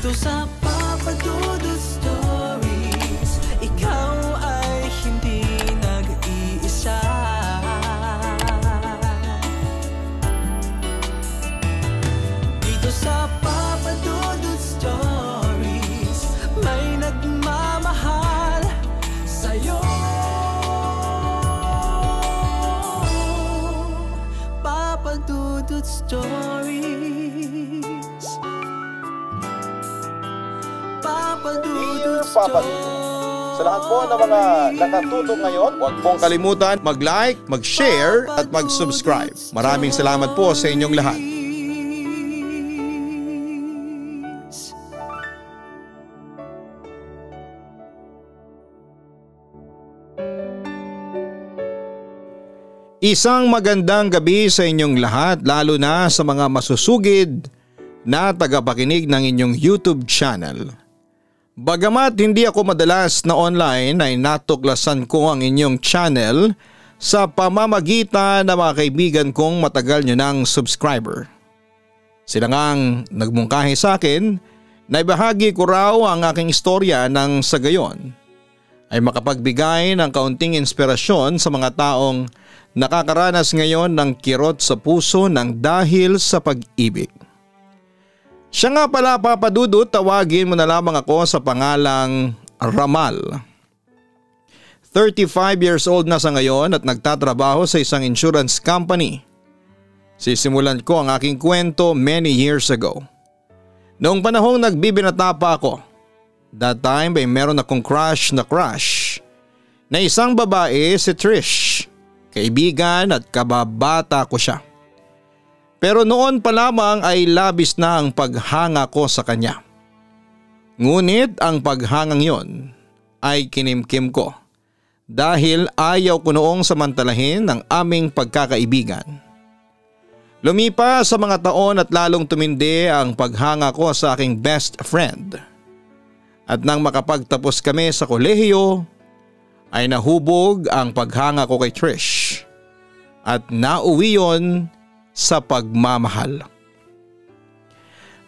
Dito sa Papa Dudut Stories, ikaw ay hindi nag-iisa. Dito sa Papa Dudut Stories, may nagmamahal sa'yo. Papa Dudut Stories. Papa Dudut Stories. Sa lahat po ng mga nakatutok ngayon, huwag pong kalimutan mag-like, mag-share at mag-subscribe. Maraming salamat po sa inyong lahat. Isang magandang gabi sa inyong lahat, lalo na sa mga masusugid na tagapakinig ng inyong YouTube channel. Bagamat hindi ako madalas na online ay natuklasan ko ang inyong channel sa pamamagitan ng mga kaibigan kong matagal nyo ng subscriber. Sila ngang nagmungkahi sa akin na ibahagi ko raw ang aking istorya nang sa gayon ay makapagbigay ng kaunting inspirasyon sa mga taong nakakaranas ngayon ng kirot sa puso ng dahil sa pag-ibig. Siya nga pala, Papa Dudut, tawagin mo na lamang ako sa pangalang Ramal. 35 years old na sa ngayon at nagtatrabaho sa isang insurance company. Sisimulan ko ang aking kwento many years ago. Noong panahong nagbibinata pa ako, that time ay meron akong crush na isang babae, si Trish. Kaibigan at kababata ko siya. Pero noon pa lamang ay labis na ang paghanga ko sa kanya. Ngunit ang paghangang yon ay kinimkim ko dahil ayaw ko noong samantalahin ang aming pagkakaibigan. Lumipas sa mga taon at lalong tumindi ang paghanga ko sa aking best friend. At nang makapagtapos kami sa kolehiyo, ay nahubog ang paghanga ko kay Trish at nauwi yon sa pagmamahal.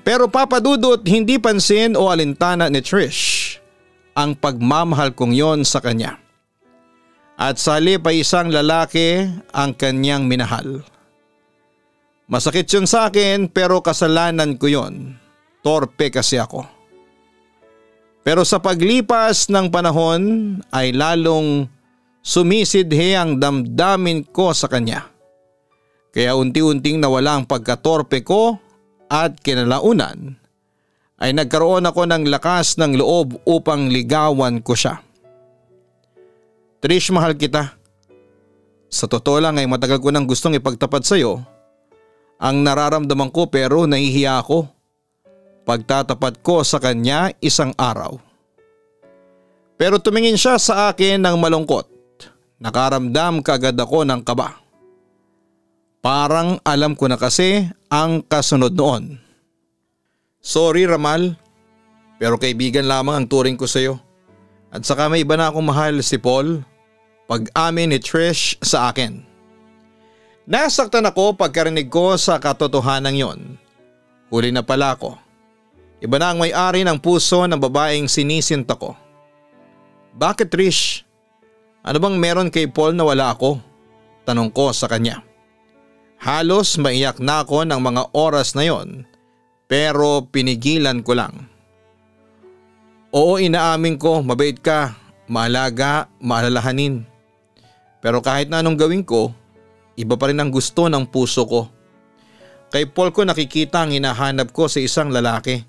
Pero Papa Dudut, hindi pansin o alintana ni Trish ang pagmamahal kong yon sa kanya. At sa halip ay isang lalaki ang kanyang minahal. Masakit yun sa akin pero kasalanan ko yon. Torpe kasi ako. Pero sa paglipas ng panahon ay lalong sumisidhi ang damdamin ko sa kanya. Kaya unti-unting nawala ang pagkatorpe ko at kinalaunan ay nagkaroon ako ng lakas ng loob upang ligawan ko siya. Trish, mahal kita. Sa totoo lang ay matagal ko nang gustong ipagtapat sa iyo ang nararamdaman ko pero nahihiya ako. Pagtatapat ko sa kanya isang araw. Pero tumingin siya sa akin ng malungkot. Nakaramdam kaagad ako ng kaba. Parang alam ko na kasi ang kasunod noon. Sorry Ramal, pero kaibigan lamang ang turing ko sa iyo. At saka may iba na akong mahal, si Paul. Pag-amin ni Trish sa akin. Nasaktan ako pagkarinig ko sa katotohanan yon. Huli na pala ako. Iba na ang may-ari ng puso ng babaeng sinisinta ko. Bakit Trish? Ano bang meron kay Paul na wala ako? Tanong ko sa kanya. Halos maiyak na ako ng mga oras na yon pero pinigilan ko lang. Oo, inaamin ko, mabait ka, maalaga, maalalahanin. Pero kahit na anong gawin ko, iba pa rin ang gusto ng puso ko. Kay Paul ko nakikita ang hinahanap ko sa isang lalaki.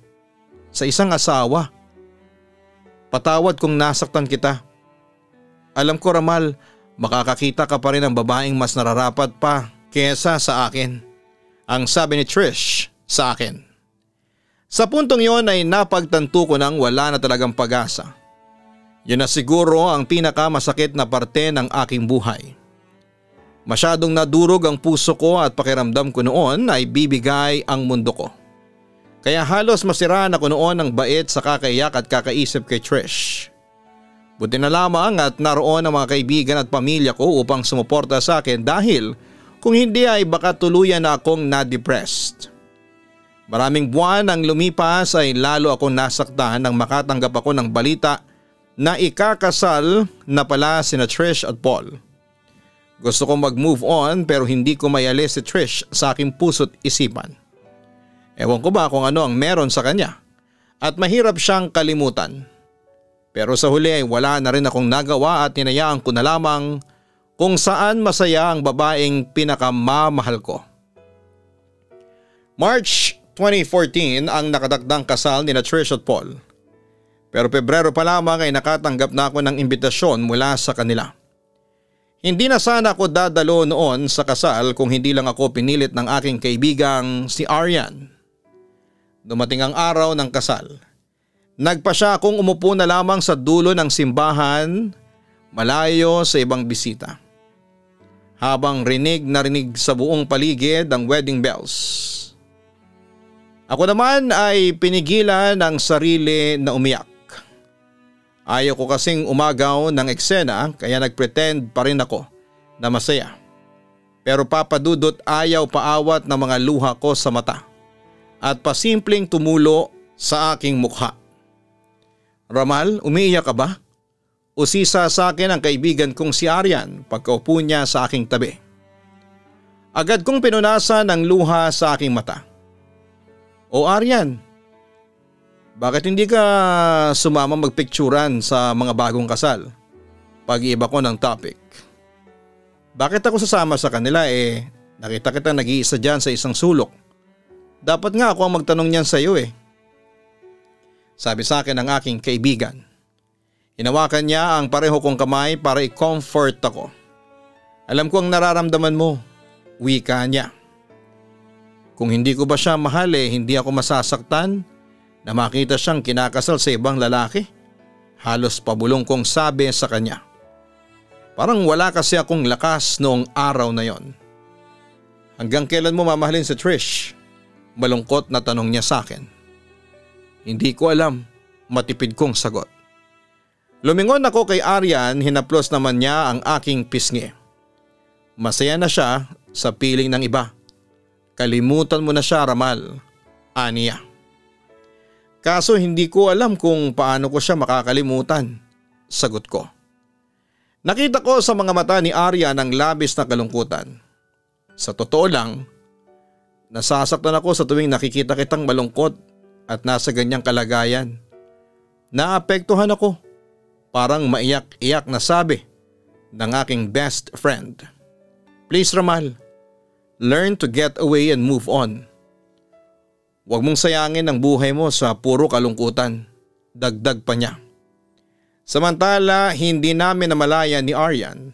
Sa isang asawa. Patawad kung nasaktan kita. Alam ko Ramal, makakakita ka pa rin ng babaeng mas nararapat pa kesa sa akin. Ang sabi ni Trish sa akin. Sa puntong yon ay napagtanto ko nang wala na talagang pag-asa. Yun na siguro ang pinakamasakit na parte ng aking buhay. Masyadong nadurog ang puso ko at pakiramdam ko noon ay bibigay ang mundo ko. Kaya halos masiraan ako noon ng bait sa kakaiyak at kakaisip kay Trish. Buti na lamang at naroon ang mga kaibigan at pamilya ko upang sumuporta sa akin dahil kung hindi ay baka tuluyan na akong na-depressed. Maraming buwan ang lumipas ay lalo ako nasaktan nang makatanggap ako ng balita na ikakasal na pala sina Trish at Paul. Gusto kong mag-move on pero hindi ko mayalis si Trish sa aking puso't isipan. Ewan ko ba kung ano ang meron sa kanya at mahirap siyang kalimutan. Pero sa huli ay wala na rin akong nagawa at hinayaan ko na lamang kung saan masaya ang babaeng pinakamamahal ko. March 2014 ang nakatakdang kasal ni Trish at Paul. Pero Pebrero pa lamang ay nakatanggap na ako ng imbitasyon mula sa kanila. Hindi na sana ako dadalo noon sa kasal kung hindi lang ako pinilit ng aking kaibigang si Arian. Dumating ang araw ng kasal. Nagpa siya akong umupo na lamang sa dulo ng simbahan, malayo sa ibang bisita. Habang rinig na rinig sa buong paligid ang wedding bells. Ako naman ay pinigilan ang sarili na umiyak. Ayaw ko kasing umagaw ng eksena kaya nagpretend pa rin ako na masaya. Pero papadudot ayaw paawat ng mga luha ko sa mata at pasimpleng tumulo sa aking mukha. Ramal, umiiyak ka ba? Usisa sa akin ang kaibigan kong si Arian pagkaupo niya sa aking tabi. Agad kong pinunasan ang luha sa aking mata. O Arian, bakit hindi ka sumama magpicturan sa mga bagong kasal? Pag-iiba ko ng topic. Bakit ako sasama sa kanila nakita kita nag-iisa dyan sa isang sulok. Dapat nga ako ang magtanong niyan sa iyo Sabi sa akin ng aking kaibigan. Hinawakan niya ang pareho kong kamay para i-comfort ako. Alam ko ang nararamdaman mo, wika niya. Kung hindi ko ba siya mahal hindi ako masasaktan na makita siyang kinakasal sa ibang lalaki? Halos pabulong kong sabi sa kanya. Parang wala kasi akong lakas noong araw na yon. Hanggang kailan mo mamahalin si Trish? Malungkot na tanong niya sa akin. Hindi ko alam, matipid kong sagot. Lumingon ako kay Arian, hinaplos naman niya ang aking pisngi. Masaya na siya sa piling ng iba. Kalimutan mo na siya, Ramal, aniya. Kaso hindi ko alam kung paano ko siya makakalimutan, sagot ko. Nakita ko sa mga mata ni Arian ang labis na kalungkutan. Sa totoo lang, nasasaktan ako sa tuwing nakikita kitang malungkot at nasa ganyang kalagayan. Naapektuhan ako, parang maiyak-iyak na sabi ng aking best friend. Please Ramal, learn to get away and move on. Huwag mong sayangin ang buhay mo sa puro kalungkutan, dagdag pa niya. Samantala, hindi namin namalayan ni Arian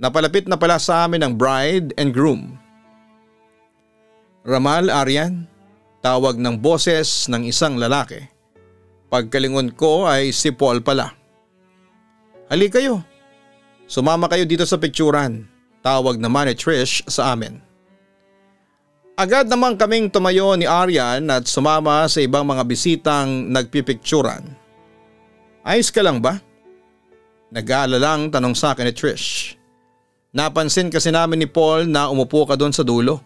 na palapit na pala sa amin ang bride and groom. Ramal, Arian, tawag ng boses ng isang lalaki. Pagkalingon ko ay si Paul pala. Halika kayo, sumama kayo dito sa picturan, tawag naman ni Trish sa amin. Agad naman kaming tumayo ni Arian at sumama sa ibang mga bisitang nagpipicturan. Ayos ka lang ba? Nag-aalalang tanong sa akin ni Trish. Napansin kasi namin ni Paul na umupo ka doon sa dulo.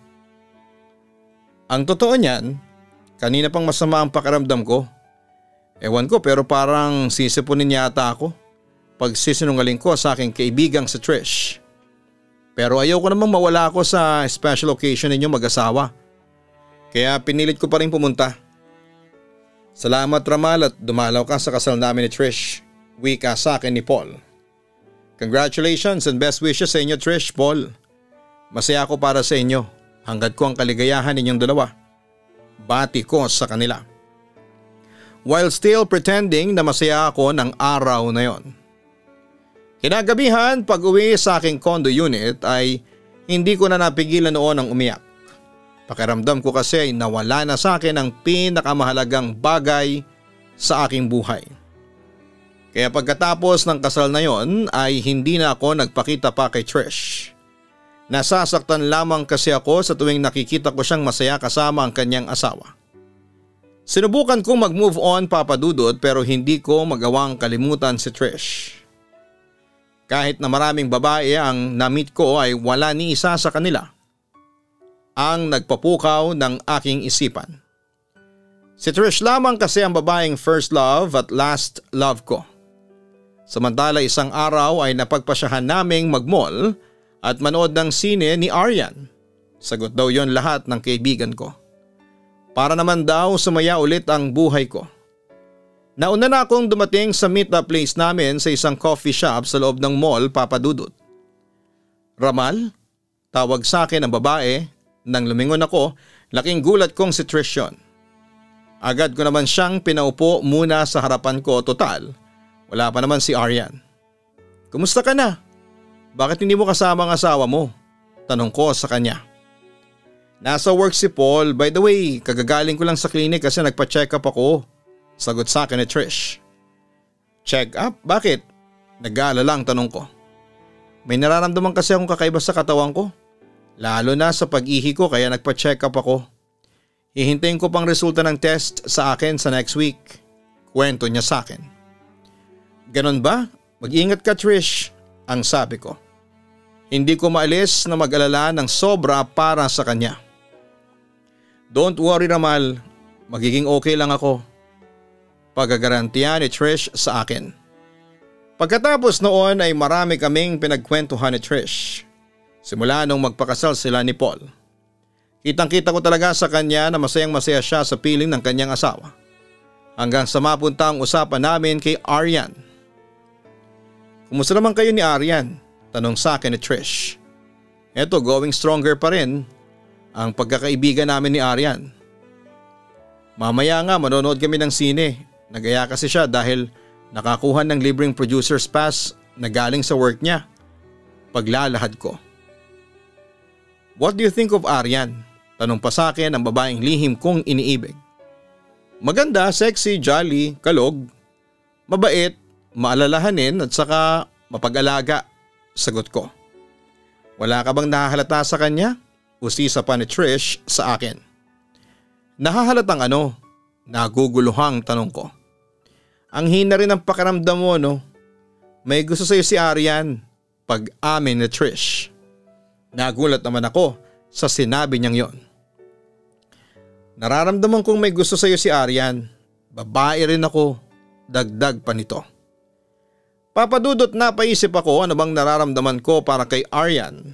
Ang totoo niyan, kanina pang masama ang pakiramdam ko. Ewan ko pero parang sisipunin yata ako pag sisinungaling ko sa aking kaibigang si Trish. Pero ayoko namang mawala ako sa special occasion ninyo mag-asawa. Kaya pinilit ko pa rin pumunta. Salamat Ramal at dumalaw ka sa kasal namin ni Trish. Wika sa akin ni Paul. Congratulations and best wishes sa inyo Trish, Paul. Masaya ako para sa inyo. Hanggat ko ang kaligayahan ninyong dalawa. Bati ko sa kanila. While still pretending na masaya ako ng araw na yon. Kinagabihan pag uwi sa aking condo unit ay hindi ko na napigilan noon ang umiyak. Pakiramdam ko kasi ay nawala na sa akin ang pinakamahalagang bagay sa aking buhay. Kaya pagkatapos ng kasal na yon ay hindi na ako nagpakita pa kay Trish. Nasasaktan lamang kasi ako sa tuwing nakikita ko siyang masaya kasama ang kanyang asawa. Sinubukan kong mag-move on papadudot pero hindi ko magawang kalimutan si Trish. Kahit na maraming babae ang na-meet ko ay wala ni isa sa kanila ang nagpapukaw ng aking isipan. Si Trish lamang kasi ang babaeng first love at last love ko. Samantala isang araw ay napagpasyahan naming mag-mall at manood ng sine ni Aryan. Sagot daw yon lahat ng kaibigan ko. Para naman daw sumaya ulit ang buhay ko. Nauna na akong dumating sa meet-up place namin sa isang coffee shop sa loob ng mall, Papa Dudut. Ramal? Tawag sa akin ang babae. Nang lumingon ako, laking gulat kong si Trish yun. Agad ko naman siyang pinaupo muna sa harapan ko, total. Wala pa naman si Aryan. Kumusta ka na? Bakit hindi mo kasama ang asawa mo? Tanong ko sa kanya. Nasa work si Paul. By the way, kagagaling ko lang sa clinic kasi nagpa-check up ako. Sagot sa akin ni Trish. Check up? Bakit? Nag-aalala ang tanong ko. May nararamdaman kasi akong kakaiba sa katawan ko. Lalo na sa pag-ihi ko kaya nagpa-check up ako. Hihintayin ko pang resulta ng test sa akin sa next week. Kwento niya sa akin. Ganon ba? Mag-ingat ka Trish, ang sabi ko. Hindi ko maalis na mag-alala ng sobra para sa kanya. Don't worry Ramal, magiging okay lang ako. Pagagarantiya ni Trish sa akin. Pagkatapos noon ay marami kaming pinagkwentuhan ni Trish. Simula nung magpakasal sila ni Paul. Kitang-kita ko talaga sa kanya na masayang-masaya siya sa piling ng kanyang asawa. Hanggang sa mapunta ang usapan namin kay Aryan. Kumusta naman kayo ni Aryan? Tanong sa akin ni Trish. Eto, going stronger pa rin ang pagkakaibigan namin ni Aryan. Mamaya nga manonood kami ng sine. Nagaya kasi siya dahil nakakuha ng libreng producer's pass na galing sa work niya. Paglalahad ko. What do you think of Aryan? Tanong pa sa akin ang babaeng lihim kong iniibig. Maganda, sexy, jolly, kalog, mabait, maalalahanin at saka mapag-alaga, sagot ko. Wala ka bang nahahalata sa kanya? Usisa pa ni Trish sa akin. Nahahalatang ano? Naguguluhang tanong ko. Ang hina rin ang pakiramdam mo no? May gusto sa'yo si Aryan, pag-amin ni Trish. Nagulat naman ako sa sinabi niyang yon. Nararamdaman kong may gusto sa'yo si Aryan. Babae rin ako. Dagdag pa nito. Papadudot napaisip ako ano bang nararamdaman ko para kay Aryan.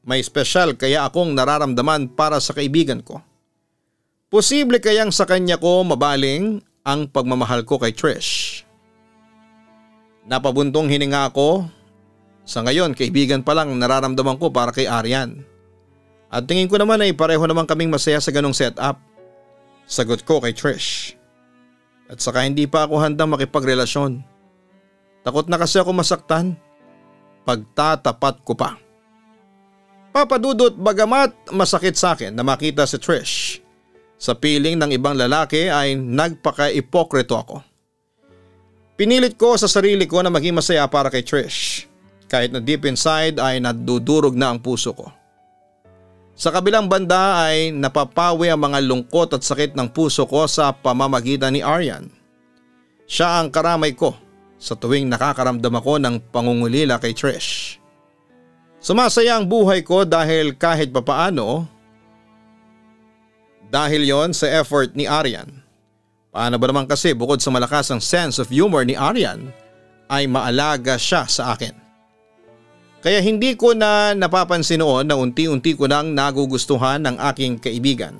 May espesyal kaya akong nararamdaman para sa kaibigan ko. Posible kayang sa kanya ko mabaling ang pagmamahal ko kay Trish. Napabuntong hininga ako. Sa ngayon kaibigan pa lang nararamdaman ko para kay Aryan. At tingin ko naman ay pareho naman kaming masaya sa ganong setup. Sagot ko kay Trish. At saka hindi pa ako handang makipagrelasyon. Takot na kasi ako masaktan. Pagtatapat ko pa. Papadudot bagamat masakit sa akin na makita si Trish. Sa piling ng ibang lalaki ay nagpaka-ipokrito ako. Pinilit ko sa sarili ko na maging masaya para kay Trish. Kahit na deep inside ay nadudurog na ang puso ko. Sa kabilang banda ay napapawi ang mga lungkot at sakit ng puso ko sa pamamagitan ni Aryan. Siya ang karamay ko sa tuwing nakakaramdam ako ng pangungulila kay Trish. Sumasaya ang buhay ko dahil kahit papaano, dahil yon sa effort ni Aryan. Paano ba naman kasi bukod sa malakas ang sense of humor ni Aryan ay maalaga siya sa akin. Kaya hindi ko na napapansin noon na unti-unti ko nang nagugustuhan ng aking kaibigan.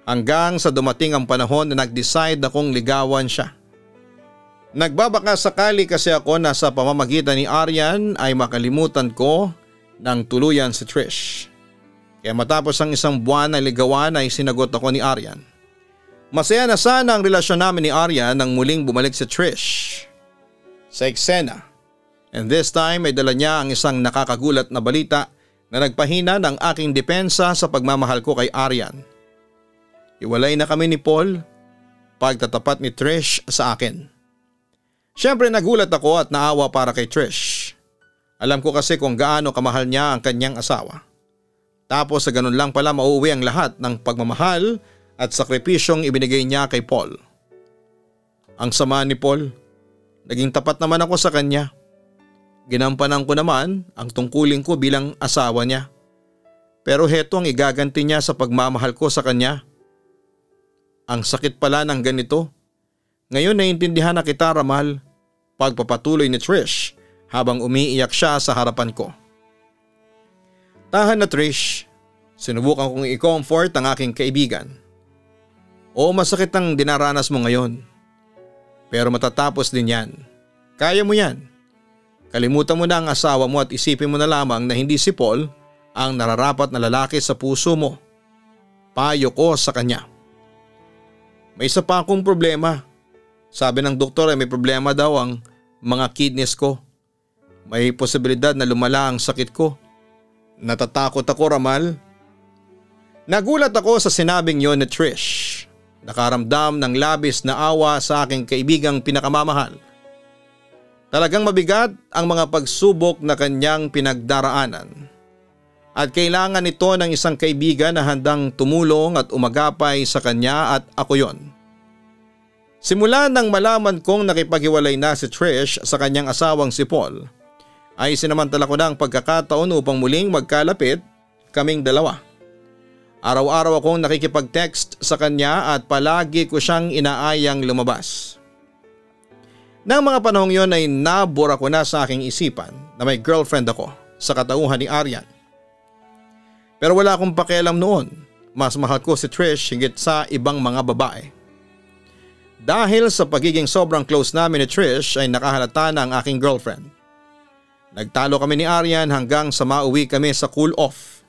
Hanggang sa dumating ang panahon na nag-decide akong ligawan siya. Nagbabaka sakali kasi ako na sa pamamagitan ni Aryan ay makalimutan ko ng tuluyan si Trish. Kaya matapos ang isang buwan na ligawan ay sinagot ako ni Aryan. Masaya na sana ang relasyon namin ni Aryan nang muling bumalik si Trish sa eksena. And this time ay dala niya ang isang nakakagulat na balita na nagpahina ng aking depensa sa pagmamahal ko kay Aryan. Iwalay na kami ni Paul, pagtatapat ni Trish sa akin. Siyempre nagulat ako at naawa para kay Trish. Alam ko kasi kung gaano kamahal niya ang kanyang asawa. Tapos sa ganun lang pala mauuwi ang lahat ng pagmamahal at sakripisyong ibinigay niya kay Paul. Ang sama ni Paul, naging tapat naman ako sa kanya. Ginampanan ko naman ang tungkulin ko bilang asawa niya. Pero heto ang igaganti niya sa pagmamahal ko sa kanya. ang sakit pala ng ganito. Ngayon naiintindihan na kita, Ramal. Pagpapatuloy ni Trish habang umiiyak siya sa harapan ko. Tahan na Trish, sinubukan kong i-comfort ang aking kaibigan. Oo, masakit ang dinaranas mo ngayon. Pero matatapos din yan. Kaya mo yan. Kalimutan mo na ang asawa mo at isipin mo na lamang na hindi si Paul ang nararapat na lalaki sa puso mo. Payo ko sa kanya. May isa pa akong problema. Sabi ng doktor ay may problema daw ang mga kidneys ko. May posibilidad na lumala ang sakit ko. Natatakot ako, Ramal. Nagulat ako sa sinabing yon ni Trish. Nakaramdam ng labis na awa sa aking kaibigang pinakamamahal. Talagang mabigat ang mga pagsubok na kanyang pinagdaraanan. At kailangan ito ng isang kaibigan na handang tumulong at umagapay sa kanya at ako yon. Simula nang malaman kong nakipaghiwalay na si Trish sa kanyang asawang si Paul, ay sinamantala ko na ang pagkakataon upang muling magkalapit kaming dalawa. Araw-araw akong nakikipag-text sa kanya at palagi ko siyang inaayang lumabas. Nang mga panahong yon ay nabura ko na sa aking isipan na may girlfriend ako sa katauhan ni Aryan. Pero wala akong pakialam noon, mas mahal ko si Trish higit sa ibang mga babae. Dahil sa pagiging sobrang close namin ni Trish ay nakahalata na ang aking girlfriend. Nagtalo kami ni Aryan hanggang sa mauwi kami sa cool off.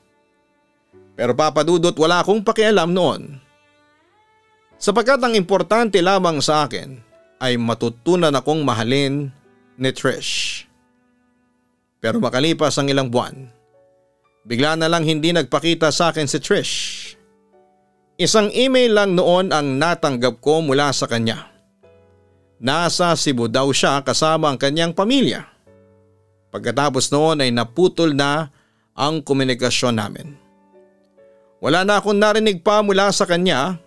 Pero papadudot wala akong pakialam noon. Sapagkat ang importante lamang sa akin ay matutunan akong mahalin ni Trish. Pero makalipas ang ilang buwan, bigla na lang hindi nagpakita sa akin si Trish. Isang email lang noon ang natanggap ko mula sa kanya. Nasa Cebu daw siya kasama ang kanyang pamilya. Pagkatapos noon ay naputol na ang komunikasyon namin. Wala na akong narinig pa mula sa kanya.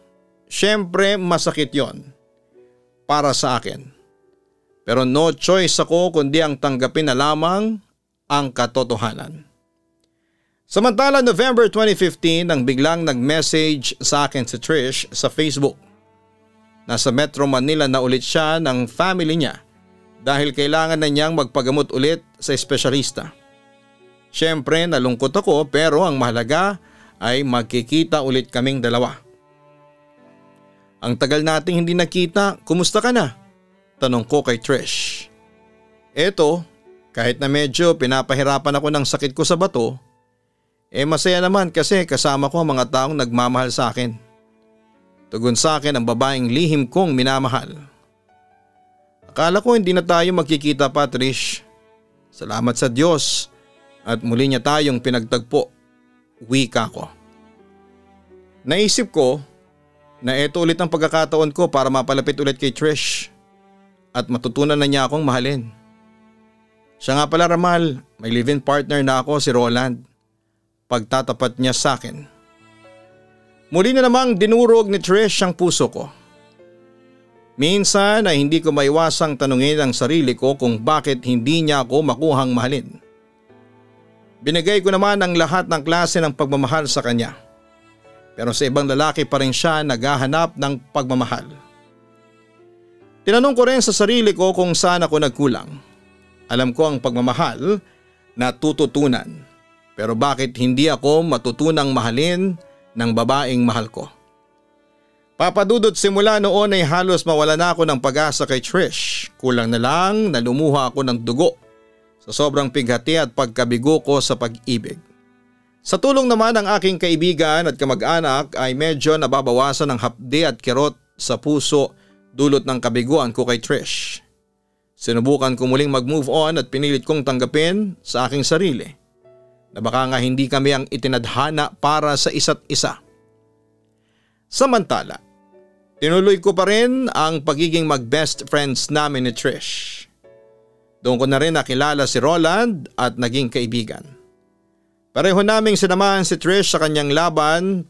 Siyempre masakit yon para sa akin. Pero no choice ako kundi ang tanggapin na lamang ang katotohanan. Samantala November 2015 nang biglang nag-message sa akin si Trish sa Facebook. Nasa Metro Manila na ulit siya ng family niya dahil kailangan na niyang magpagamot ulit sa espesyalista. Siyempre nalungkot ako pero ang mahalaga ay magkikita ulit kaming dalawa. Ang tagal nating hindi nakita, kumusta ka na? Tanong ko kay Trish. Eto, kahit na medyo pinapahirapan ako ng sakit ko sa bato, masaya naman kasi kasama ko ang mga taong nagmamahal sa akin. Tugon sa akin ang babaeng lihim kong minamahal. Akala ko hindi na tayo magkikita pa, Trish. Salamat sa Diyos at muli niya tayong pinagtagpo. Wika ko. Naisip ko na ito ulit ang pagkakataon ko para mapalapit ulit kay Trish at matutunan na niya akong mahalin. Siya nga pala, Ramal, may live-in partner na ako, si Roland. Pagtatapat niya sa akin. Muli na namang dinurog ni Trish ang puso ko. Minsan ay hindi ko maiwasang tanungin ang sarili ko kung bakit hindi niya ako makuhang mahalin. Binigay ko naman ang lahat ng klase ng pagmamahal sa kanya. Pero sa ibang lalaki pa rin siya naghahanap ng pagmamahal. Tinanong ko rin sa sarili ko kung saan ako nagkulang. Alam ko ang pagmamahal na tututunan. Pero bakit hindi ako matutunang mahalin ng babaeng mahal ko? Papadudot simula noon ay halos mawala na ako ng pag-asa kay Trish. Kulang na lang na lumuha ako ng dugo sa sobrang pighati at pagkabigo ko sa pag-ibig. Sa tulong naman ng aking kaibigan at kamag-anak ay medyo nababawasan ang hapdi at kirot sa puso dulot ng kabiguan ko kay Trish. Sinubukan ko muling mag-move on at pinilit kong tanggapin sa aking sarili na baka nga hindi kami ang itinadhana para sa isa't isa. Samantala, tinuloy ko pa rin ang pagiging mag-best friends namin ni Trish. Doon ko na rin nakilala si Roland at naging kaibigan. Pareho naming sinamahan si Trish sa kanyang laban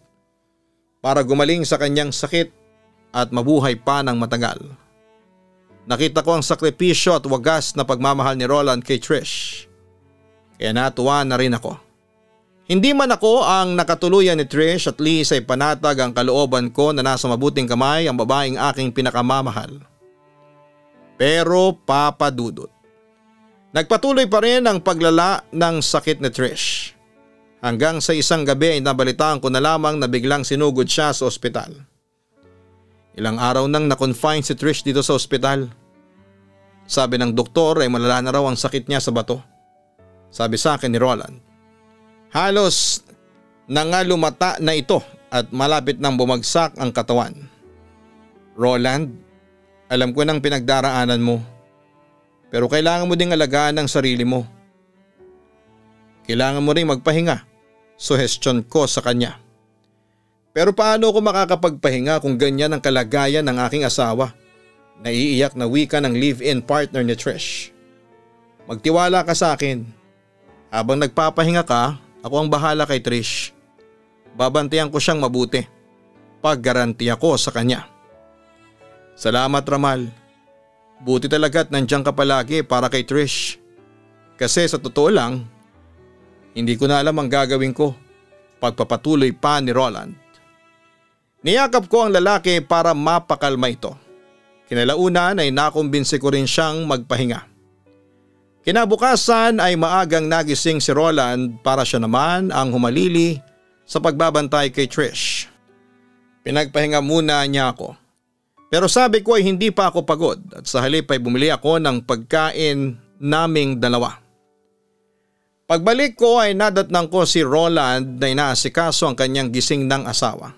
para gumaling sa kanyang sakit at mabuhay pa ng matagal. Nakita ko ang sakripisyo at wagas na pagmamahal ni Roland kay Trish. Kaya natuwa na rin ako. Hindi man ako ang nakatuluyan ni Trish, at least ay panatag ang kalooban ko na nasa mabuting kamay ang babaeng aking pinakamamahal. Pero Papa Dudut, nagpatuloy pa rin ang paglala ng sakit ni Trish. Hanggang sa isang gabi ay nabalitaan ko na lamang na biglang sinugod siya sa ospital. Ilang araw nang na-confine si Trish dito sa ospital. Sabi ng doktor ay malala na raw ang sakit niya sa bato. Sabi sa akin ni Roland. Halos nangalumata na ito at malapit nang bumagsak ang katawan. Roland, alam ko nang pinagdaraanan mo. Pero kailangan mo ding alagaan ang sarili mo. Kailangan mo ring magpahinga. Suhestyon ko sa kanya. Pero paano ako makakapagpahinga kung ganyan ang kalagayan ng aking asawa? Naiiyak na wika ng live-in partner ni Trish. Magtiwala ka sa akin. Habang nagpapahinga ka, ako ang bahala kay Trish. Babantayan ko siyang mabuti. Paggaranti ako sa kanya. Salamat Ramal. Buti talaga at nandiyan ka palagi para kay Trish. Kasi sa totoo lang, hindi ko na alam ang gagawin ko. Pagpapatuloy pa ni Roland. Niyakap ko ang lalaki para mapakalma ito. Kinalaunan ay nakumbinsi ko rin siyang magpahinga. Kinabukasan ay maagang nagising si Roland para siya naman ang humalili sa pagbabantay kay Trish. Pinagpahinga muna niya ako. Pero sabi ko ay hindi pa ako pagod at sa halip ay bumili ako ng pagkain naming dalawa. Pagbalik ko ay nadatnang ko si Roland na inaasikaso ang kanyang gising ng asawa.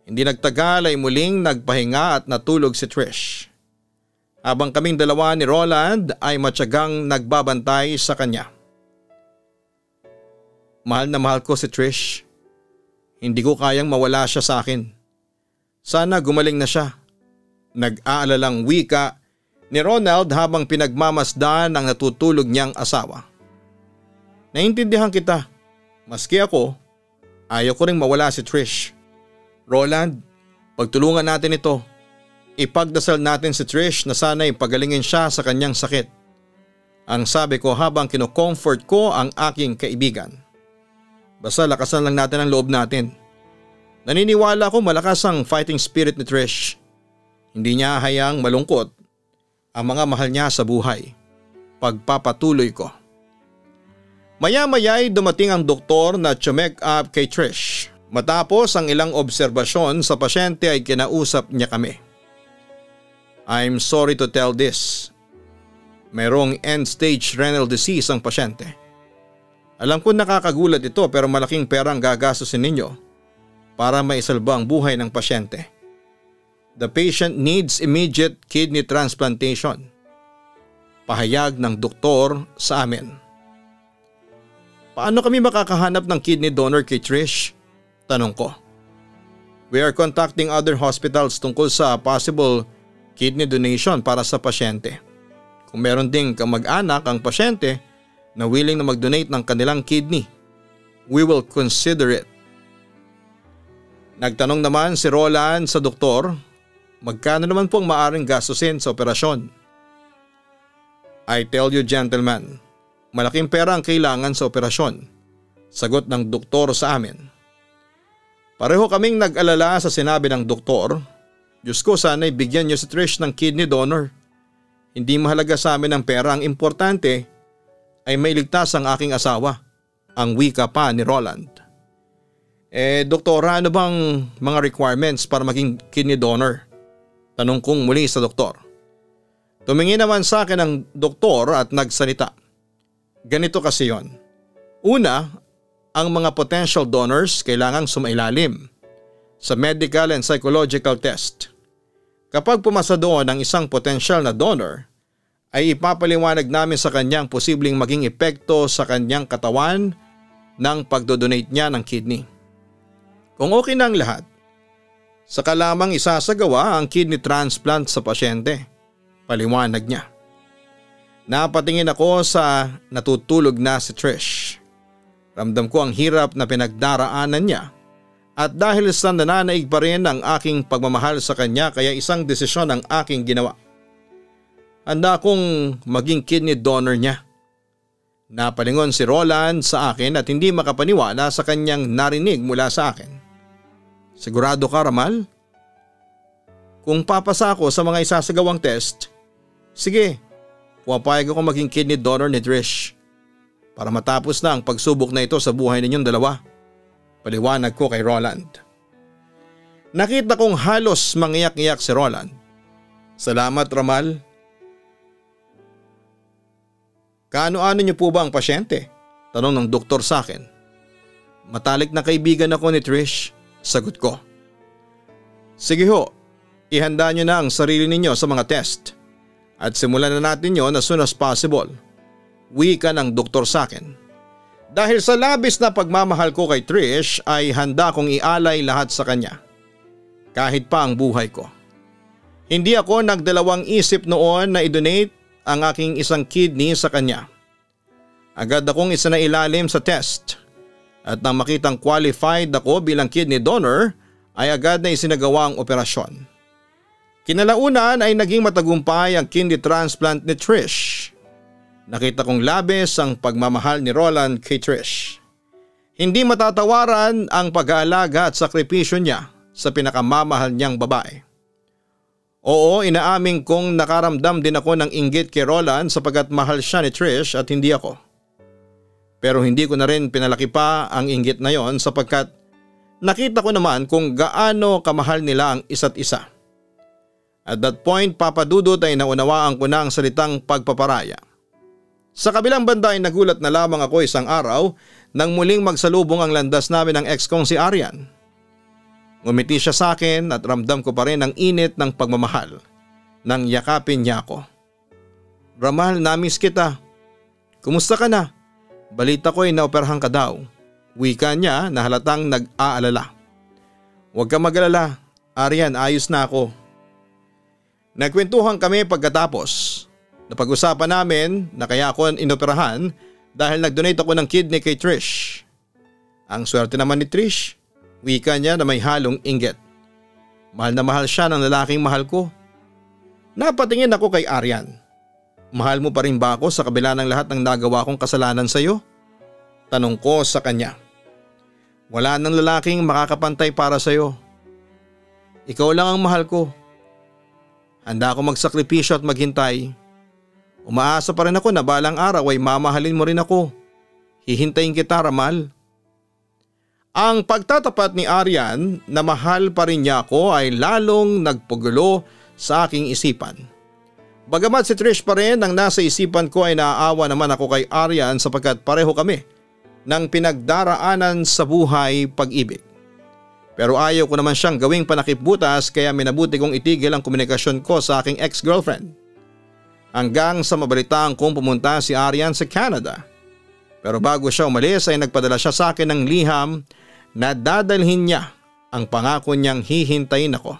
Hindi nagtagal ay muling nagpahinga at natulog si Trish. Habang kaming dalawa ni Roland ay matyagang nagbabantay sa kanya. Mahal na mahal ko si Trish. Hindi ko kayang mawala siya sa akin. Sana gumaling na siya. Nag-aalalang wika ni Ronald habang pinagmamasdan ang natutulog niyang asawa. Naintindihan kita. Maski ako, ayaw ko ring mawala si Trish. Roland, pagtulungan natin ito. Ipagdasal natin si Trish na sana'y pagalingin siya sa kanyang sakit. Ang sabi ko habang kino-comfort ko ang aking kaibigan. Basta lakasan lang natin ang loob natin. Naniniwala ko malakas ang fighting spirit ni Trish. Hindi niya hayang malungkot ang mga mahal niya sa buhay. Pagpapatuloy ko. Maya-maya ay dumating ang doktor na check up kay Trish. Matapos ang ilang obserbasyon sa pasyente ay kinausap niya kami. I'm sorry to tell this. Mayroong end-stage renal disease ang pasyente. Alam ko nakakagulat ito pero malaking pera ang gagastusin ninyo para maisalba ang buhay ng pasyente. The patient needs immediate kidney transplantation. Pahayag ng doktor sa amin. Paano kami makakahanap ng kidney donor kay Trish? Tanong ko. We are contacting other hospitals tungkol sa possible kidney donation para sa pasyente. Kung meron ding kamag-anak ang pasyente na willing na mag-donate ng kanilang kidney, we will consider it. Nagtanong naman si Roland sa doktor, magkano naman po ang maaaring gastusin sa operasyon? I tell you gentlemen, malaking pera ang kailangan sa operasyon, sagot ng doktor sa amin. Pareho kaming nag-alala sa sinabi ng doktor. Diyos ko, sana'y bigyan niyo si Trish ng kidney donor. Hindi mahalaga sa amin ang pera, ang importante ay mailigtas ang aking asawa, ang wika pa ni Roland. Doktora, ano bang mga requirements para maging kidney donor? Tanong kong muli sa doktor. Tumingin naman sa akin ang doktor at nagsalita. Ganito kasi yon. Una, ang mga potential donors kailangang sumailalim sa medical and psychological test. Kapag pumasa doon ang isang potential na donor, ay ipapaliwanag namin sa kanyang posibleng maging epekto sa kanyang katawan ng pagdodonate niya ng kidney. Kung okay na ang lahat, saka lamang isasagawa ang kidney transplant sa pasyente, paliwanag niya. Napatingin ako sa natutulog na si Trish. Ramdam ko ang hirap na pinagdaraanan niya. At dahil sa nananaig pa rin ang aking pagmamahal sa kanya kaya isang desisyon ang aking ginawa. Handa akong maging kidney donor niya. Napalingon si Roland sa akin at hindi makapaniwala sa kanyang narinig mula sa akin. Sigurado ka, Ramal? Kung papasa ako sa mga isasagawang test, sige, pumapayag ako maging kidney donor ni Trish para matapos na ang pagsubok na ito sa buhay ninyong dalawa. Paliwanag ko kay Roland. Nakita kong halos mangiyak-iyak si Roland. Salamat, Ramal. Kaano-ano niyo po ba ang pasyente? Tanong ng doktor sa akin. Matalik na kaibigan ako ni Trish, sagot ko. Sige ho, ihanda niyo na ang sarili ninyo sa mga test at simulan na natin yon as soon as possible. Wika ng doktor sa akin. Dahil sa labis na pagmamahal ko kay Trish ay handa kong ialay lahat sa kanya. Kahit pa ang buhay ko. Hindi ako nagdalawang isip noon na i-donate ang aking isang kidney sa kanya. Agad akong isinailalim sa test at nang makitang qualified ako bilang kidney donor ay agad na isinagawa ang operasyon. Kinalaunan ay naging matagumpay ang kidney transplant ni Trish. Nakita kong labis ang pagmamahal ni Roland kay Trish. Hindi matatawaran ang pag-aalaga at sakripisyo niya sa pinakamamahal niyang babae. Oo, inaaming kong nakaramdam din ako ng inggit kay Roland sapagkat mahal siya ni Trish at hindi ako. Pero hindi ko na rin pinalaki pa ang inggit na yon sapagkat nakita ko naman kung gaano kamahal nila ang isa't isa. At that point, Papa Dudut, ay naunawaan ko na ang salitang pagpaparaya. Sa kabilang banda ay nagulat na lamang ako isang araw nang muling magsalubong ang landas namin ng ex kong si Arian. Ngumiti siya sa akin at ramdam ko pa rin ang init ng pagmamahal nang yakapin niya ako. Ramal, namiss kita. Kumusta ka na? Balita ko ay naoperahan ka daw. Wika niya na halatang nag-aalala. Huwag ka mag-alala, Arian, ayos na ako. Nagkwentuhan kami pagkatapos. Napag-usapan namin na kaya ako inoperahan dahil nag-donate ako ng kidney kay Trish. Ang swerte naman ni Trish. Wika niya na may halong inggit. Mahal na mahal siya ng lalaking mahal ko. Napatingin ako kay Arian. Mahal mo pa rin ba ako sa kabila ng lahat ng nagawa kong kasalanan sa iyo? Tanong ko sa kanya. Wala nang lalaking makakapantay para sa iyo. Ikaw lang ang mahal ko. Handa ako magsakripisyo at maghintay. Umaasa pa rin ako na balang araw ay mamahalin mo rin ako. Hihintayin kita, Ramal. Ang pagtatapat ni Arian na mahal pa rin niya ako ay lalong nagpagulo sa aking isipan. Bagamat si Trish pa rin ang nasa isipan ko ay naaawa naman ako kay Arian sapagkat pareho kami ng pinagdaraanan sa buhay pag-ibig. Pero ayaw ko naman siyang gawing panakipbutas kaya minabuti kong itigil ang komunikasyon ko sa aking ex-girlfriend. Hanggang sa mabalitaan kong pumunta si Arian sa Canada. Pero bago siya umalis ay nagpadala siya sa akin ng liham na dadalhin niya ang pangako niyang hihintayin ako.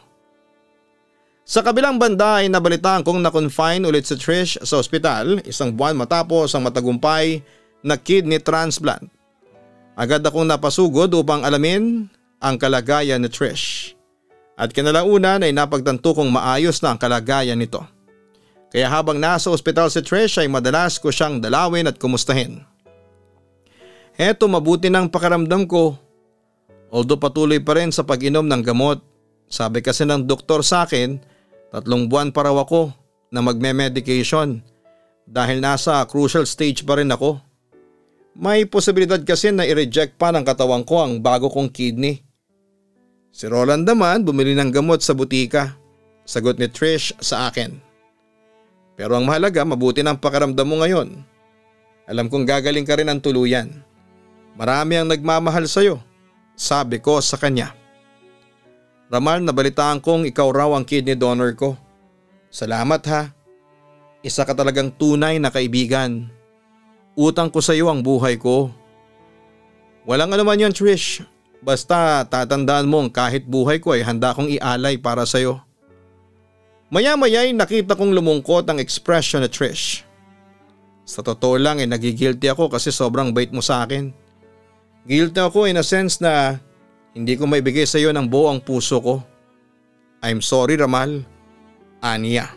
Sa kabilang banda ay nabalitaan kong na-confine ulit si Trish sa ospital isang buwan matapos ang matagumpay na kidney transplant. Agad akong napasugod upang alamin ang kalagayan ni Trish. At kinalaunan ay napagtanto kong maayos na ang kalagayan nito. Kaya habang nasa ospital si Trish ay madalas ko siyang dalawin at kumustahin. Eto, mabuti ng pakiramdam ko. Although patuloy pa rin sa pag-inom ng gamot. Sabi kasi ng doktor sa akin, 3 buwan pa raw ako na magme-medication dahil nasa crucial stage pa rin ako. May posibilidad kasi na i-reject pa ng katawan ko ang bago kong kidney. Si Roland naman bumili ng gamot sa butika. Sagot ni Trish sa akin. Pero ang mahalaga, mabuti ng pakiramdam mo ngayon. Alam kong gagaling ka rin ng tuluyan. Marami ang nagmamahal sa'yo, sabi ko sa kanya. Ramal, nabalitaan kong ikaw raw ang kidney donor ko. Salamat ha. Isa ka talagang tunay na kaibigan. Utang ko sa iyo ang buhay ko. Walang anuman yun, Trish. Basta tatandaan mong kahit buhay ko ay handa kong ialay para sa iyo. Maya-maya ay nakita kong lumungkot ang ekspresyon ni Trish. Sa totoo lang ay nagigilty ako kasi sobrang bait mo sa akin. Guilty ako in a sense na hindi ko maibigay sa iyo ng buo ang puso ko. I'm sorry, Ramal. Aniya.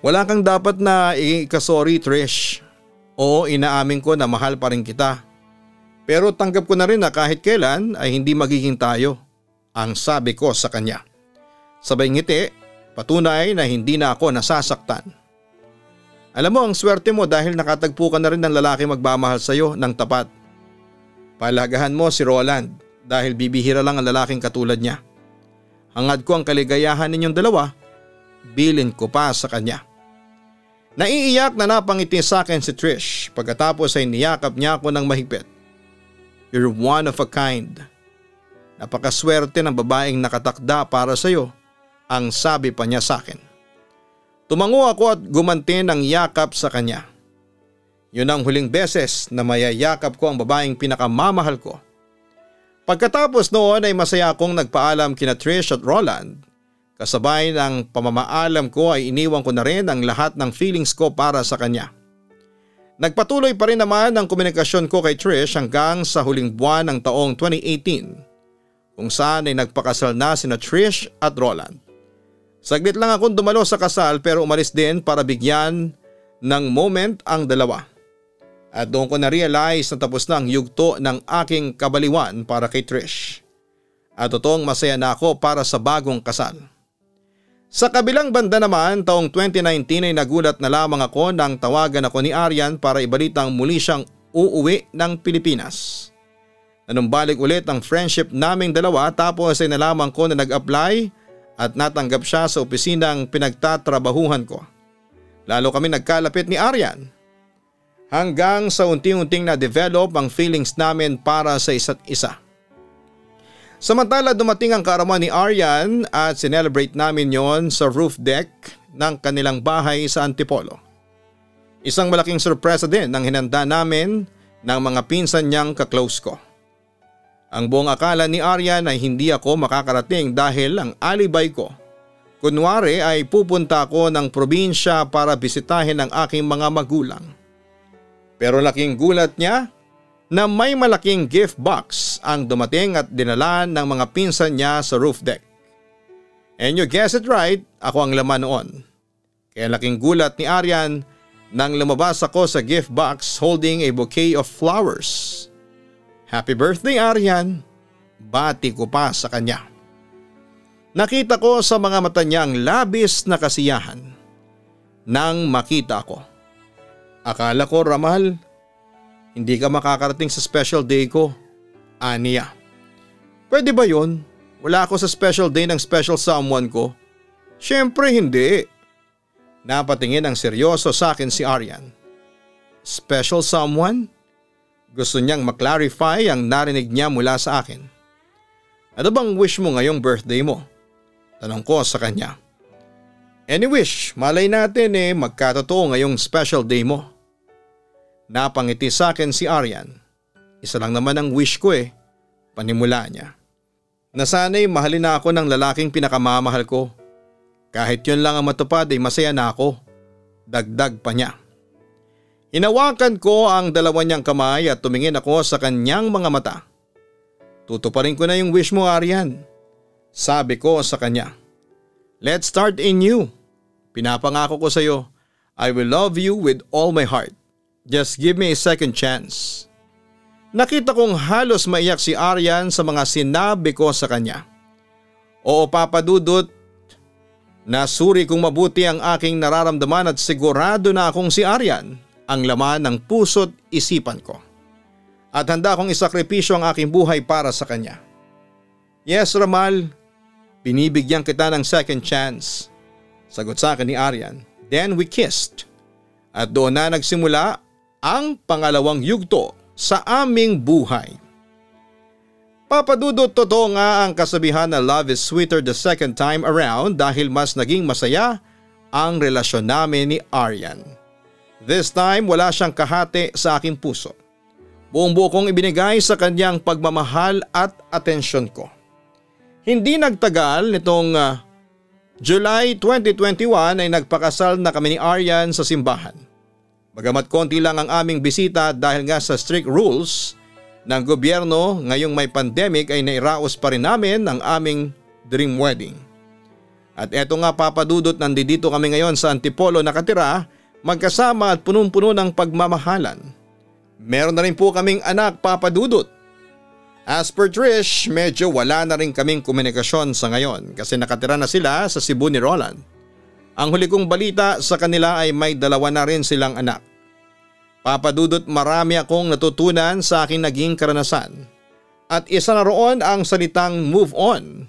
Wala kang dapat na ikasorry, Trish. Oo, inaamin ko na mahal pa rin kita. Pero tanggap ko na rin na kahit kailan ay hindi magiging tayo, ang sabi ko sa kanya. Sabay ngiti, patunay na hindi na ako nasasaktan. Alam mo, ang swerte mo dahil nakatagpo ka na rin ng lalaki magmamahal sa iyo ng tapat. Palagahan mo si Roland dahil bibihira lang ang lalaking katulad niya. Hangad ko ang kaligayahan ninyong dalawa, bilin ko pa sa kanya. Naiiyak na napangiti sa akin si Trish pagkatapos ay niyakap niya ako ng mahigpit. You're one of a kind. Napakaswerte ng babaeng nakatakda para sa iyo, ang sabi pa niya sa akin. Tumango ako at gumanti ng yakap sa kanya. Yun ang huling beses na mayayakap ko ang babaeng pinakamamahal ko. Pagkatapos noon ay masaya akong nagpaalam kina Trish at Roland. Kasabay ng pamamaalam ko ay iniwan ko na rin ang lahat ng feelings ko para sa kanya. Nagpatuloy pa rin naman ang komunikasyon ko kay Trish hanggang sa huling buwan ng taong 2018 kung saan ay nagpakasal na sina Trish at Roland. Saglit lang akong dumalo sa kasal pero umalis din para bigyan ng moment ang dalawa. At doon ko na-realize na tapos na ang yugto ng aking kabaliwan para kay Trish. At totoong masaya na ako para sa bagong kasal. Sa kabilang banda naman, taong 2019 ay nagulat na lamang ako nang tawagan ako ni Aryan para ibalitang muli siyang uuwi ng Pilipinas. Nanumbalik ulit ang friendship naming dalawa tapos ay nalaman ko na nag-apply at natanggap siya sa opisinang pinagtatrabahuhan ko. Lalo kami nagkalapit ni Aryan. Hanggang sa unti-unting na-develop ang feelings namin para sa isa't isa. Samantala dumating ang kaarawan ni Aryan at sinelebrate namin yon sa roof deck ng kanilang bahay sa Antipolo. Isang malaking sorpresa din ang hinanda namin ng mga pinsan niyang kaklose ko. Ang buong akala ni Aryan ay hindi ako makakarating dahil ang alibay ko. Kunwari ay pupunta ako ng probinsya para bisitahin ang aking mga magulang. Pero laking gulat niya na may malaking gift box ang dumating at dinala ng mga pinsan niya sa roof deck. And you guessed it right, ako ang laman noon. Kaya laking gulat ni Aryan nang lumabas ako sa gift box holding a bouquet of flowers. Happy birthday Aryan! Bati ko pa sa kanya. Nakita ko sa mga mata niya ang labis na kasiyahan nang makita ko. Akala ko, Ramal, hindi ka makakarating sa special day ko, aniya. Pwede ba yun? Wala ako sa special day ng special someone ko? Siyempre hindi. Napatingin ang seryoso sa akin si Aryan. Special someone? Gusto niyang maklarify ang narinig niya mula sa akin. Ano bang wish mo ngayong birthday mo? Tanong ko sa kanya. Any wish, malay natin magkatotoo ngayong special day mo. Napangiti sa akin si Aryan. Isa lang naman ang wish ko panimula niya. Nasana'y mahalin na ako ng lalaking pinakamamahal ko. Kahit yun lang ang matupad ay masaya na ako. Dagdag pa niya. Hinawakan ko ang dalawa niyang kamay at tumingin ako sa kanyang mga mata. Tutuparin ko na yung wish mo Aryan. Sabi ko sa kanya. Let's start anew. Pinapangako ko sa iyo, I will love you with all my heart. Just give me a second chance. Nakita kong halos maiyak si Aryan sa mga sinabi ko sa kanya. Oo Papa Dudut, nasuri kong mabuti ang aking nararamdaman at sigurado na akong si Aryan ang laman ng puso't isipan ko. At handa akong isakripisyo ang aking buhay para sa kanya. Yes Ramal, binibigyan kita ng second chance. Sagot sa akin ni Aryan. Then we kissed. At doon na nagsimula ang pangalawang yugto sa aming buhay. Papadudot, totoo nga ang kasabihan na love is sweeter the second time around dahil mas naging masaya ang relasyon namin ni Aryan. This time wala siyang kahati sa aking puso. Buong buo kong ibinigay sa kanyang pagmamahal at atensyon ko. Hindi nagtagal nitong July 2021 ay nagpakasal na kami ni Aryan sa simbahan. Bagamat konti lang ang aming bisita dahil nga sa strict rules ng gobyerno ngayong may pandemic ay nairaos pa rin namin ang aming dream wedding. At eto nga Papadudot, nandito kami ngayon sa Antipolo nakatira magkasama at punong-puno ng pagmamahalan. Meron na rin po kaming anak, Papa Dudut. As per Trish, medyo wala na rin kaming komunikasyon sa ngayon kasi nakatira na sila sa Cebu ni Roland. Ang huli kong balita sa kanila ay may 2 na rin silang anak. Papa Dudut, marami akong natutunan sa aking naging karanasan. At isa na roon ang salitang move on.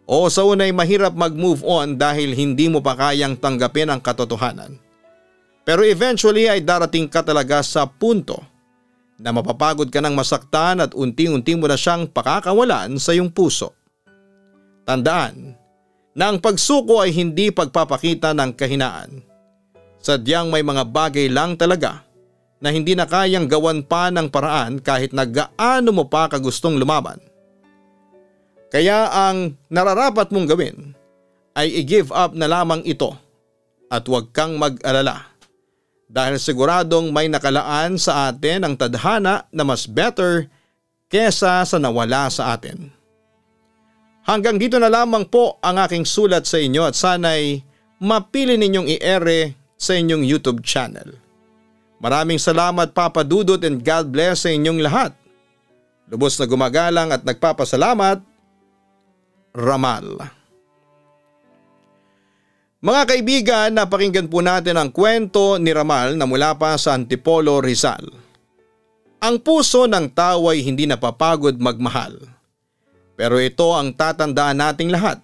O sa unay mahirap mag-move on dahil hindi mo pa kayang tanggapin ang katotohanan. Pero eventually ay darating ka talaga sa punto na mapapagod ka ng masaktan at unti-unti mo na siyang pakakawalan sa iyong puso. Tandaan na ang pagsuko ay hindi pagpapakita ng kahinaan. Sadyang may mga bagay lang talaga na hindi na kayang gawan pa ng paraan kahit na gaano mo pa kagustong lumaban. Kaya ang nararapat mong gawin ay i-give up na lamang ito at huwag kang mag-alala. Dahil siguradong may nakalaan sa atin ang tadhana na mas better kesa sa nawala sa atin. Hanggang dito na lamang po ang aking sulat sa inyo at sana'y mapili ninyong i-ere sa inyong YouTube channel. Maraming salamat, Papa Dudut, and God bless sa inyong lahat. Lubos na gumagalang at nagpapasalamat, Ramal. Mga kaibigan, napakinggan po natin ang kwento ni Ramal na mula pa sa Antipolo, Rizal. Ang puso ng tao ay hindi napapagod magmahal. Pero ito ang tatandaan nating lahat.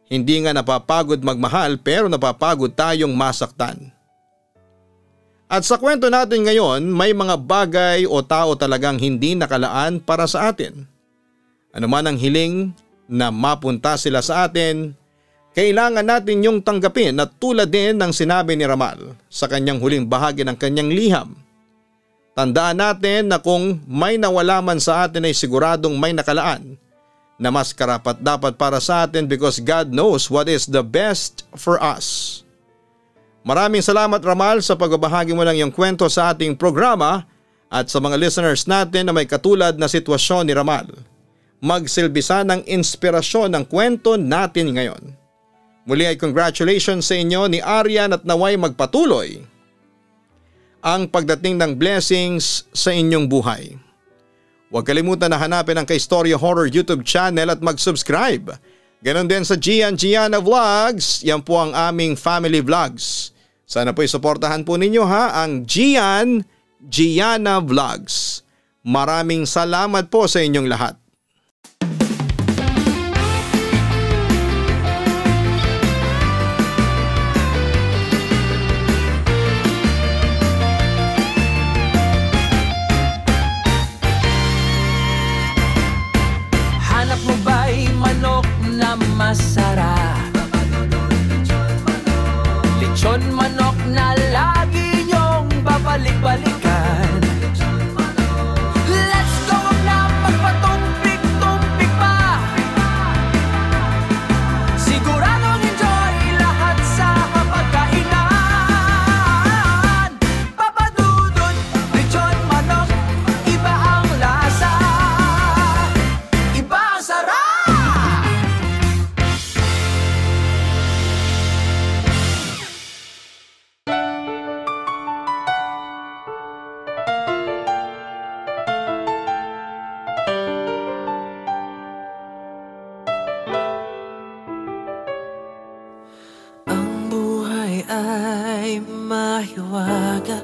Hindi nga napapagod magmahal pero napapagod tayong masaktan. At sa kwento natin ngayon, may mga bagay o tao talagang hindi nakalaan para sa atin. Ano man ang hiling na mapunta sila sa atin, kailangan natin yung tanggapin at tulad din ng sinabi ni Ramal sa kanyang huling bahagi ng kanyang liham. Tandaan natin na kung may nawala man sa atin ay siguradong may nakalaan na mas karapat dapat para sa atin because God knows what is the best for us. Maraming salamat, Ramal, sa pagbabahagi mo ng iyong kwento sa ating programa at sa mga listeners natin na may katulad na sitwasyon ni Ramal. Magsilbisa ng inspirasyon ng kwento natin ngayon. Muli ay congratulations sa inyo ni Arian at naway magpatuloy ang pagdating ng blessings sa inyong buhay. Huwag kalimutan na hanapin ang Kaistorya Horror YouTube channel at mag-subscribe. Ganon din sa Gianna Vlogs, yan po ang aming family vlogs. Sana po isuportahan po ninyo ang Gianna Vlogs. Maraming salamat po sa inyong lahat. Masarap lechon manok na lagi niyong babalik-balikan. Let's go na magpatumpik-tumpik pa. Siguradong enjoy lahat sa pagkainan. Papa Dudut, lechon manok, iba ang lasa, iba ang sarap. Ay mahiwaga,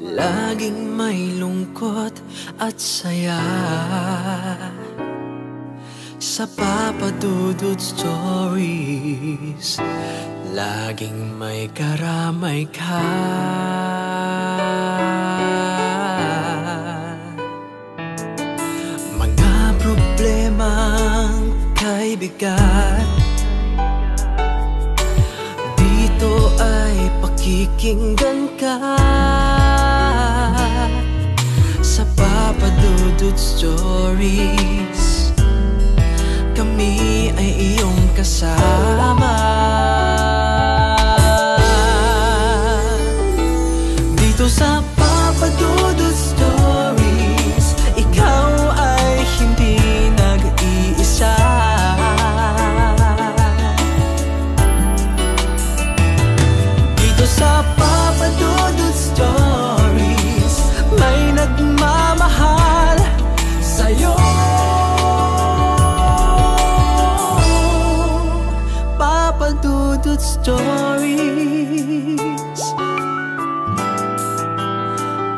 laging may lungkot at saya. Sa Papa Dudut Stories, laging may karamay ka. Mga problemang kay bigat, ito ay pakikinggan ka. Sa Papa Dudut Stories, kami ay iyong kasama. Dito sa Papa Dudut Stories, ikaw ay hindi nag-iisa. Papa Dudut Stories.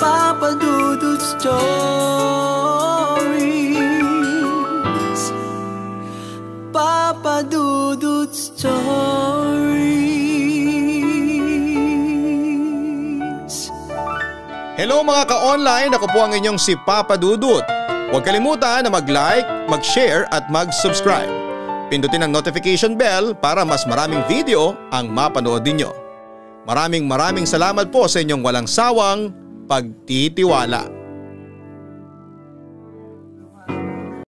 Papa Dudut Stories. Papa Dudut Stories. Hello mga ka-online, ako po ang inyong si Papa Dudut. Huwag kalimutan na mag-like, mag-share at mag-subscribe. Pindutin ang notification bell para mas maraming video ang mapanood ninyo. Maraming salamat po sa inyong walang sawang pagtitiwala.